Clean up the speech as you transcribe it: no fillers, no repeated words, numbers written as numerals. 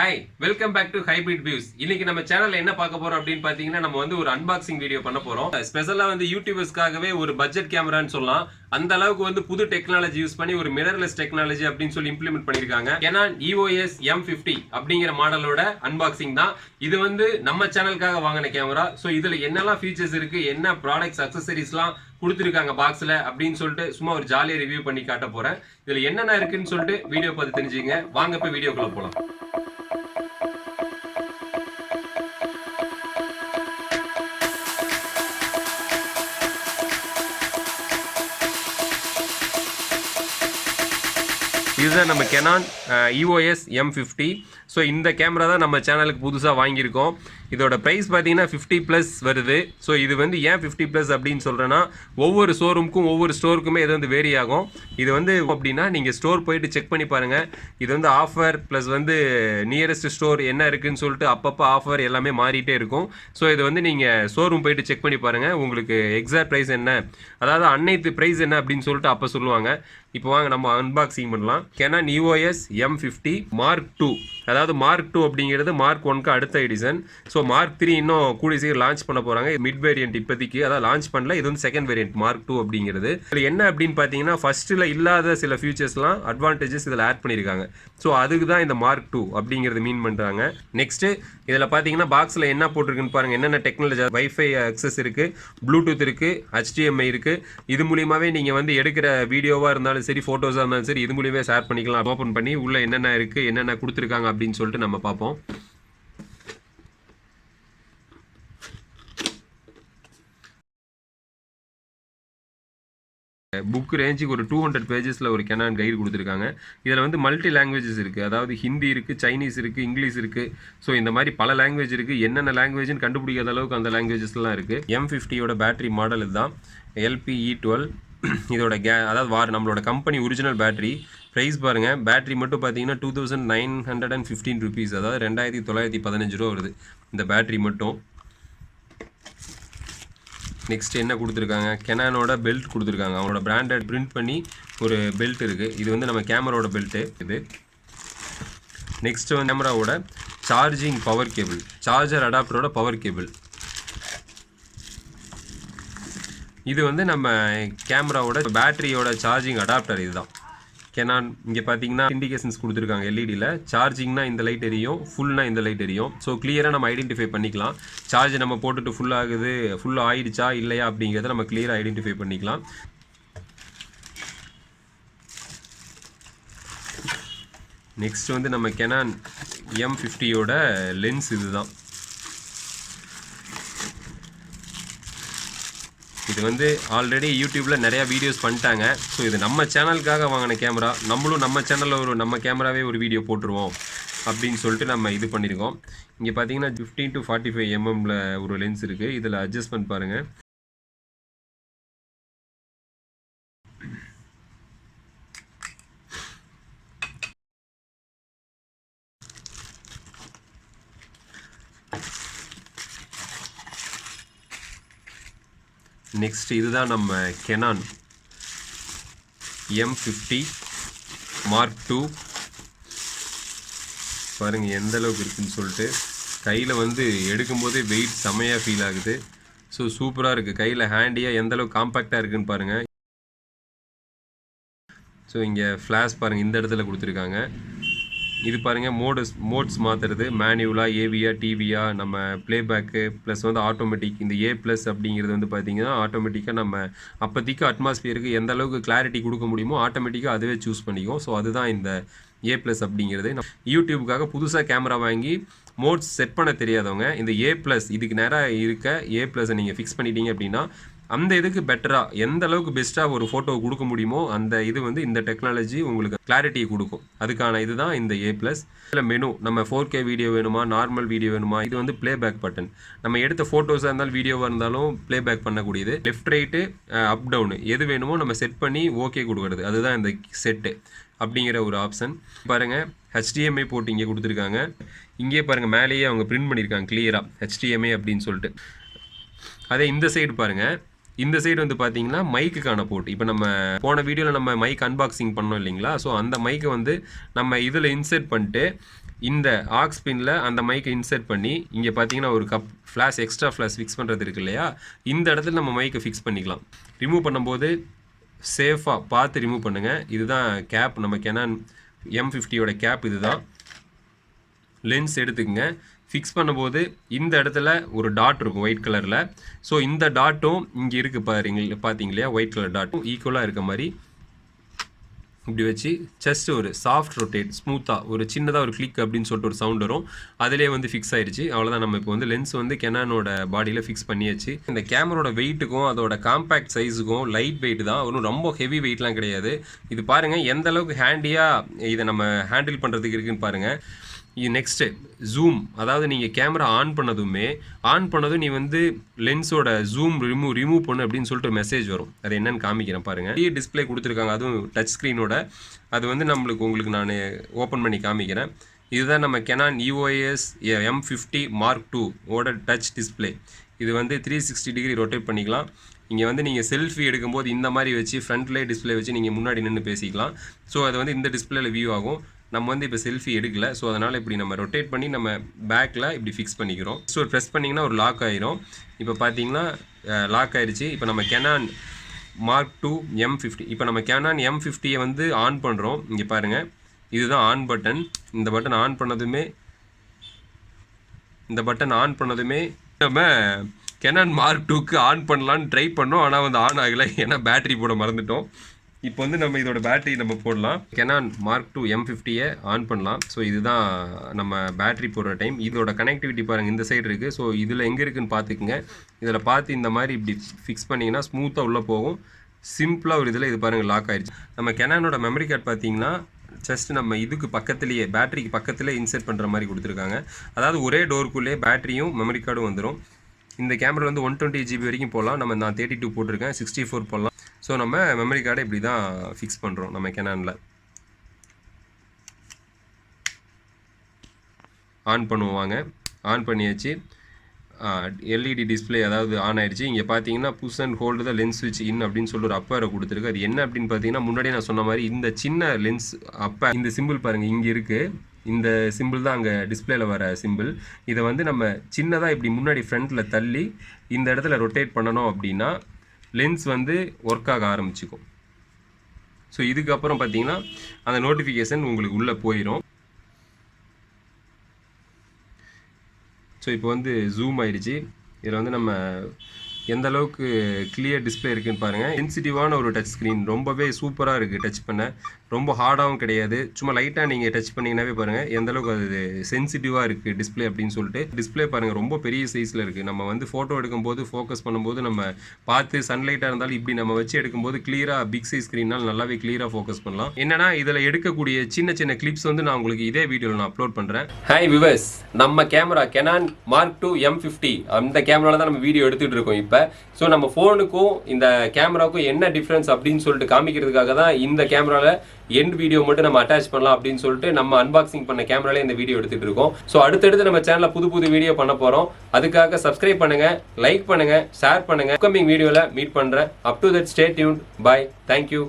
Hi welcome back to Hybrid Views. இன்னைக்கு நம்ம சேனல்ல என்ன பார்க்க போறோம் அப்படின்னு பாத்தீங்கன்னா நம்ம வந்து ஒரு அன்பாக்சிங் வீடியோ பண்ண போறோம். ஸ்பெஷலா வந்து யூடியூபர்ஸ்க்காகவே ஒரு பட்ஜெட் கேமரான்னு சொல்லலாம். அந்த அளவுக்கு வந்து புது டெக்னாலஜி யூஸ் பண்ணி ஒரு மிரர்லெஸ் டெக்னாலஜி அப்படின்னு சொல்லி இம்ப்ளிமெண்ட் பண்ணிருக்காங்க. Canon EOS M50 அப்படிங்கிற மாடலோட அன்பாக்சிங் தான். இது வந்து நம்ம சேனலுக்காக வாங்கின கேமரா. ஸோ இதுல என்னெல்லாம் ஃபீச்சர்ஸ் இருக்கு, என்ன ப்ராடக்ட்ஸ் அக்சசரிஸ்லாம் கொடுத்துருக்காங்க பாக்ஸ்ல அப்படின்னு சொல்லிட்டு சும்மா ஒரு ஜாலியா ரிவ்யூ பண்ணி காட்ட போறேன். இதுல என்னென்ன இருக்குன்னு சொல்லிட்டு வீடியோ பார்த்து தெரிஞ்சுங்க. வாங்க போய் வீடியோக்குள்ள போலாம். இதுதான் நம்ம Canon EOS M50. ஸோ இந்த கேமரா தான் நம்ம சேனலுக்கு புதுசாக வாங்கியிருக்கோம். இதோட ப்ரைஸ் பார்த்தீங்கன்னா 50+ வருது. ஸோ இது வந்து ஏன் 50+ அப்படின்னு சொல்கிறேன்னா, ஒவ்வொரு ஷோரூமுக்கும் ஒவ்வொரு ஸ்டோருக்குமே இது வந்து வேரி ஆகும். இது வந்து அப்படின்னா நீங்கள் ஸ்டோர் போயிட்டு செக் பண்ணி பாருங்கள். இது வந்து ஆஃபர் ப்ளஸ் வந்து நியரஸ்ட் ஸ்டோர் என்ன இருக்குதுன்னு சொல்லிட்டு அப்பப்போ ஆஃபர் எல்லாமே மாறிட்டே இருக்கும். ஸோ இது வந்து நீங்கள் ஷோரூம் போயிட்டு செக் பண்ணி பாருங்கள். உங்களுக்கு எக்ஸாக்ட் ப்ரைஸ் என்ன, அதாவது அன்னைத்து ப்ரைஸ் என்ன அப்படின்னு சொல்லிட்டு அப்போ சொல்லுவாங்க. இப்போ வாங்க நம்ம அன்பாக்சிங் பண்ணலாம். Canon EOS M50 Mark 2, அதாவது Mark 2 அப்படிங்கிறது Mark 1க்கு அடுத்த எடிஷன். ஸோ Mark 3 இன்னும் கூடிய சீக்கிரம் லான்ச் பண்ண போகிறாங்க. மிட் வேரியன்ட் இப்போதைக்கு, அதாவது லான்ச் பண்ணல. இது வந்து செகண்ட் வேரியன்ட் Mark 2 அப்படிங்கிறது. இதில் என்ன அப்படின்னு பார்த்தீங்கன்னா, ஃபர்ஸ்ட்டில் இல்லாத சில ஃபியூச்சர்ஸ்லாம் அட்வான்டேஜஸ் இதில் ஆட் பண்ணியிருக்காங்க. ஸோ அதுக்கு தான் இந்த Mark 2 அப்படிங்கிறது மீன் பண்ணுறாங்க. நெக்ஸ்ட்டு இதில் பார்த்தீங்கன்னா பாக்ஸில் என்ன போட்டிருக்குன்னு பாருங்கள். என்னென்ன டெக்னாலஜி, வைஃபை அக்சஸ் இருக்குது, ப்ளூடூத் இருக்குது, HDMI இருக்குது. இது மூலியமாகவே நீங்கள் வந்து எடுக்கிற வீடியோவாக இருந்தாலும் சரி, ஃபோட்டோஸாக இருந்தாலும் சரி, இது மூலியமே ஷேர் பண்ணிக்கலாம். ஓப்பன் பண்ணி உள்ளே என்னென்ன இருக்குது, என்னென்ன கொடுத்துருக்காங்க அப்படின்னு சொல்லிட்டு நம்ம பார்ப்போம். புக் ரேஞ்சுக்கு ஒரு 200 பேஜஸில் ஒரு Canon கைடு கொடுத்துருக்காங்க. இதில் வந்து மல்டி லாங்குவேஜஸ் இருக்குது, அதாவது ஹிந்தி இருக்குது, சைனீஸ் இருக்குது, இங்கிலீஷ் இருக்குது. ஸோ இந்த மாதிரி பல லாங்குவேஜ் இருக்குது. என்னென்ன லாங்குவேஜ்னு கண்டுபிடிக்காத அளவுக்கு அந்த லாங்குவேஜஸ்லாம் இருக்குது. M50யோட பேட்டரி மாடல் இதுதான், LPE12. இதோட அதாவது நம்மளோட கம்பெனி ஒரிஜினல் பேட்டரி. ப்ரைஸ் பாருங்கள், பேட்டரி மட்டும் பார்த்தீங்கன்னா 2915 ருபீஸ், அதாவது 2915 ரூபா வருது இந்த பேட்டரி மட்டும். நெக்ஸ்ட் என்ன கொடுத்துருக்காங்க, கெனானோட பெல்ட் கொடுத்துருக்காங்க. அவங்களோட பிராண்டட் பிரிண்ட் பண்ணி ஒரு பெல்ட் இருக்குது. இது வந்து நம்ம கேமராவோட பெல்ட்டு இது. நெக்ஸ்ட் வந்து கேமராவோட சார்ஜிங் பவர் கேபிள், சார்ஜர் அடாப்டரோட பவர் கேபிள். இது வந்து நம்ம கேமராவோட பேட்டரியோட சார்ஜிங் அடாப்டர். இதுதான் Canon. இங்கே பார்த்தீங்கன்னா இண்டிகேஷன்ஸ் கொடுத்துருக்காங்க. எல்இடியில் சார்ஜிங்னா இந்த லைட் எரியும், ஃபுல்னா இந்த லைட் எரியும். ஸோ கிளியராக நம்ம ஐடென்டிஃபை பண்ணிக்கலாம். சார்ஜ் நம்ம போட்டுட்டு ஃபுல்லாக ஆயிடுச்சா இல்லையா அப்படிங்கிறத நம்ம கிளியராக ஐடென்டிஃபை பண்ணிக்கலாம். நெக்ஸ்ட் வந்து நம்ம Canon M50யோட லென்ஸ் இதுதான். இது வந்து ஆல்ரெடி யூடியூப்பில் நிறையா வீடியோஸ் பண்ணிட்டாங்க. ஸோ இது நம்ம சேனலுக்காக வாங்கின கேமரா. நம்மளும் நம்ம சேனலில் நம்ம கேமராவே ஒரு வீடியோ போட்டுருவோம் அப்படின்னு சொல்லிட்டு நம்ம இது பண்ணியிருக்கோம். இங்கே பார்த்தீங்கன்னா 15 to 45 mm ஒரு லென்ஸ் இருக்குது. இதில் அட்ஜஸ்ட்மெண்ட் பாருங்கள். நெக்ஸ்ட் இதுதான் நம்ம Canon M50 Mark 2. பாருங்கள் எந்த அளவுக்கு இருக்குதுன்னு சொல்லிட்டு. கையில் வந்து எடுக்கும்போதே வெயிட் செமையாக ஃபீல் ஆகுது. ஸோ சூப்பராக இருக்குது. கையில் ஹேண்டியாக எந்த அளவுக்கு காம்பேக்டாக இருக்குதுன்னு பாருங்கள். ஸோ இங்கே ஃப்ளாஷ் பாருங்கள், இந்த இடத்துல கொடுத்துருக்காங்க. இது பாருங்கள், மோட்ஸ் மாற்றுறது, மேனுவலாக, ஏவியா, டிவியா, நம்ம ப்ளேபேக்கு ப்ளஸ் வந்து ஆட்டோமேட்டிக். இந்த A+ அப்படிங்கிறது வந்து பார்த்திங்கன்னா ஆட்டோமேட்டிக்காக நம்ம அப்போதைக்கு அட்மாஸ்பியருக்கு எந்த அளவுக்கு கிளாரிட்டி கொடுக்க முடியுமோ ஆட்டோமேட்டிக்காக அதுவே சூஸ் பண்ணிக்கும். ஸோ அதுதான் இந்த A+ அப்படிங்கிறது. யூடியூபுக்காக புதுசாக கேமரா வாங்கி மோட்ஸ் செட் பண்ண தெரியாதவங்க இந்த A+ இதுக்கு நேராக இருக்க A+ நீங்கள் ஃபிக்ஸ் பண்ணிட்டீங்க அப்படின்னா அந்த இதுக்கு பெட்டராக எந்த அளவுக்கு பெஸ்ட்டாக ஒரு ஃபோட்டோ கொடுக்க முடியுமோ அந்த இது வந்து இந்த டெக்னாலஜி உங்களுக்கு கிளாரிட்டியை கொடுக்கும். அதுக்கான இதுதான் இந்த A+. இதில் மெனு, நம்ம 4K வீடியோ வேணுமா, நார்மல் வீடியோ வேணுமா, இது வந்து ப்ளேபேக் பட்டன். நம்ம எடுத்த ஃபோட்டோஸாக இருந்தாலும் வீடியோவாக இருந்தாலும் ப்ளேபேக் பண்ணக்கூடியது. லெஃப்ட் ரைட்டு அப் டவுனு எது வேணுமோ நம்ம செட் பண்ணி ஓகே கொடுக்குறது. அதுதான் இந்த செட்டு அப்படிங்கிற ஒரு ஆப்ஷன். பாருங்கள், HDMI போட்டு இங்கே கொடுத்துருக்காங்க. இங்கே பாருங்கள் மேலேயே அவங்க பிரிண்ட் பண்ணியிருக்காங்க கிளியராக HDMI அப்படின்னு சொல்லிட்டு. அதே இந்த சைடு பாருங்கள், இந்த சைடு வந்து பார்த்தீங்கன்னா மைக்குக்கான போர்ட். இப்போ நம்ம போன வீடியோவில் நம்ம மைக் அன்பாக்சிங் பண்ணோம் இல்லைங்களா, ஸோ அந்த மைக்கை வந்து நம்ம இதில் இன்சர்ட் பண்ணிட்டு இந்த ஆக்ஸ் பின்ல அந்த மைக்கை இன்சர்ட் பண்ணி இங்கே பார்த்தீங்கன்னா ஒரு ஃப்ளாஷ் எக்ஸ்ட்ரா ஃப்ளாஷ் ஃபிக்ஸ் பண்ணுறது இருக்கு இல்லையா, இந்த இடத்துல நம்ம மைக்கை ஃபிக்ஸ் பண்ணிக்கலாம். ரிமூவ் பண்ணும்போது சேஃபாக பார்த்து ரிமூவ் பண்ணுங்கள். இதுதான் கேப், நம்ம Canon M50யோட கேப் இதுதான். லென்ஸ் எடுத்துக்கங்க. ஃபிக்ஸ் பண்ணும்போது இந்த இடத்துல ஒரு டாட் இருக்கும் ஒயிட் கலரில். ஸோ இந்த டாட்டும் இங்கே இருக்குது பார்த்தீங்க இல்லையா, ஒயிட் கலர் டாட்டும் ஈக்குவலாக இருக்க மாதிரி இப்படி வச்சு ஜஸ்ட் ஒரு சாஃப்ட் ரொட்டேட் ஸ்மூத்தாக ஒரு சின்னதாக ஒரு கிளிக் அப்படின்னு சொல்லிட்டு ஒரு சவுண்ட் வரும். அதிலே வந்து ஃபிக்ஸ் ஆயிடுச்சு. அவ்வளோதான். நம்ம இப்போ வந்து லென்ஸ் வந்து Canonோட பாடியில் ஃபிக்ஸ் பண்ணியாச்சு. இந்த கேமரோட வெயிட்டுக்கும் அதோட காம்பேக்ட் சைஸுக்கும் லைட் வெயிட் தான், ஒன்றும் ரொம்ப ஹெவி வெயிட்லாம் கிடையாது. இது பாருங்கள் எந்த அளவுக்கு ஹேண்டியாக இதை நம்ம ஹேண்டில் பண்ணுறதுக்கு இருக்குன்னு பாருங்கள். நெக்ஸ்ட்டு ஜூம், அதாவது நீங்கள் கேமரா ஆன் பண்ணதும் நீ வந்து லென்ஸோட ஜூம் ரிமூவ் பண்ணு அப்படின்னு சொல்லிட்டு ஒரு மெசேஜ் வரும். அது என்னன்னு காமிக்கிறேன் பாருங்கள். டிஸ்பிளே கொடுத்துருக்காங்க, அதுவும் டச் ஸ்க்ரீனோட. அது வந்து உங்களுக்கு நான் ஓப்பன் பண்ணி காமிக்கிறேன். இதுதான் நம்ம Canon EOS M50 Mark II ஓட டச் டிஸ்பிளே. இது வந்து 360 டிகிரி ரொட்டேட் பண்ணிக்கலாம். இங்கே வந்து நீங்கள் செல்ஃபி எடுக்கும்போது இந்த மாதிரி வச்சு ஃப்ரண்ட்லேயே டிஸ்பிளே வச்சு நீங்கள் முன்னாடி நின்று பேசிக்கலாம். ஸோ அது வந்து இந்த டிஸ்பிளேல வியூ ஆகும். நம்ம வந்து இப்போ செல்ஃபி எடுக்கல, ஸோ அதனால் இப்படி நம்ம ரொட்டேட் பண்ணி நம்ம பேக்கில் இப்படி ஃபிக்ஸ் பண்ணிக்கிறோம். ஸோ ப்ரெஸ் பண்ணிங்கன்னா ஒரு லாக் ஆயிரும். இப்போ பார்த்தீங்கன்னா லாக் ஆயிடுச்சு. இப்போ நம்ம Canon Mark II M50, இப்போ நம்ம Canon M50யை வந்து ஆன் பண்ணுறோம். இங்கே பாருங்கள், இதுதான் ஆன் பட்டன். இந்த பட்டன் ஆன் பண்ணதுமே நம்ம Canon Mark IIக்கு ஆன் பண்ணலான்னு ட்ரை பண்ணோம். ஆனால் வந்து ஆன் ஆகலை, ஏன்னா பேட்டரி போட மறந்துட்டோம். இப்போ வந்து நம்ம இதோட பேட்டரி நம்ம போடலாம். Canon Mark II M50யை ஆன் பண்ணலாம். ஸோ இதுதான் நம்ம பேட்டரி போடுற டைம். இதோட கனெக்டிவிட்டி பாருங்கள், இந்த சைடு இருக்குது. ஸோ இதில் எங்கே இருக்குதுன்னு பார்த்துக்குங்க. இதில் பார்த்து இந்த மாதிரி இப்படி ஃபிக்ஸ் பண்ணிங்கன்னா ஸ்மூத்தாக உள்ளே போகும். சிம்பிளாக ஒரு இதில் இது பாருங்கள் லாக் ஆயிடுச்சு. நம்ம Canonோட மெமரி கார்டு பார்த்தீங்கன்னா ஜஸ்ட் நம்ம இதுக்கு பக்கத்துலேயே பேட்டரிக்கு பக்கத்துலேயே இன்சர்ட் பண்ணுற மாதிரி கொடுத்துருக்காங்க. அதாவது ஒரே டோருக்குள்ளேயே பேட்டரியும் மெமரி கார்டும் வந்துடும். இந்த கேமரா வந்து 120 GB வரைக்கும் போகலாம். நான் 32 போட்டிருக்கேன், 64 போடலாம். ஸோ நம்ம மெமரி கார்டை இப்படி தான் ஃபிக்ஸ் பண்ணுறோம் நம்ம Canonல. ஆன் பண்ணுவாங்க. ஆன் பண்ணியாச்சு. எல்இடி டிஸ்பிளே அதாவது ஆன் ஆயிடுச்சு. இங்கே பார்த்தீங்கன்னா push and hold the lens ஸ்விட்ச் இன் அப்படின்னு சொல்லி ஒரு அப்பரை கொடுத்துருக்கு. அது என்ன அப்படின்னு பார்த்தீங்கன்னா, முன்னாடியே நான் சொன்ன மாதிரி இந்த சின்ன லென்ஸ் அப்போ இந்த சிம்பிள் பாருங்கள் இங்கே இருக்குது. இந்த சிம்பிள் தான் அங்கே டிஸ்பிளேல வர சிம்பிள். இதை வந்து நம்ம சின்னதாக இப்படி முன்னாடி ஃப்ரண்ட்டில் தள்ளி இந்த இடத்துல ரொட்டேட் பண்ணணும் அப்படின்னா லென்ஸ் வந்து ஒர்க் ஆக ஆரம்பிச்சுக்கும். ஸோ இதுக்கப்புறம் பார்த்தீங்கன்னா அந்த நோட்டிஃபிகேஷன் உங்களுக்கு உள்ளே போயிடும். ஸோ இப்போ வந்து ஜூம் ஆயிடுச்சு. இதில் வந்து நம்ம எந்த அளவுக்கு கிளியர் டிஸ்பிளே இருக்குன்னு பாருங்கள். சென்சிட்டிவான ஒரு டச் ஸ்க்ரீன், ரொம்பவே சூப்பராக இருக்குது டச் பண்ண. ரொம்ப ஹார்டாகவும் கிடையாது, சும்மா லைட்டாக நீங்கள் டச் பண்ணிங்கன்னாவே பாருங்கள் எந்த அளவுக்கு அது சென்சிட்டிவாக இருக்குது டிஸ்பிளே அப்படின்னு சொல்லிட்டு. டிஸ்பிளே பாருங்கள் ரொம்ப பெரிய சைஸில் இருக்குது. நம்ம வந்து ஃபோட்டோ எடுக்கும்போது ஃபோக்கஸ் பண்ணும்போது நம்ம பார்த்து சன்லைட்டாக இருந்தாலும் இப்படி நம்ம வச்சு எடுக்கும்போது கிளியராக பிக் சைஸ் ஸ்க்ரீனால் நல்லாவே கிளியராக ஃபோக்கஸ் பண்ணலாம். என்னன்னா இதில் எடுக்கக்கூடிய சின்ன சின்ன கிளிப்ஸ் வந்து நான் உங்களுக்கு இதே வீடியோவில் நான் அப்லோட் பண்ணுறேன். ஹாய் வியூவர்ஸ், நம்ம camera Canon Mark II M50 அந்த கேமராவில் தான் நம்ம வீடியோ எடுத்துகிட்டு இருக்கோம் இப்போ. ஸோ நம்ம ஃபோனுக்கும் இந்த கேமராவுக்கும் என்ன டிஃப்ரென்ஸ் அப்படின்னு சொல்லிட்டு காமிக்கிறதுக்காக தான் இந்த கேமராவில் எண்ட் வீடியோ மட்டும் நம்ம அட்டாச் பண்ணலாம் அப்படின்னு சொல்லிட்டு நம்ம அன்பாக்சிங் பண்ண கேமரால இந்த வீடியோ எடுத்துட்டு இருக்கோம். ஸோ அடுத்தடுத்து நம்ம சேனல்ல புது வீடியோ பண்ண போறோம். அதுக்காக சப்ஸ்கிரைப் பண்ணுங்க, லைக் பண்ணுங்க, ஷேர் பண்ணுங்க. அப்கமிங் வீடியோல மீட் பண்றேன். Up to that stay tuned. Bye. Thank you.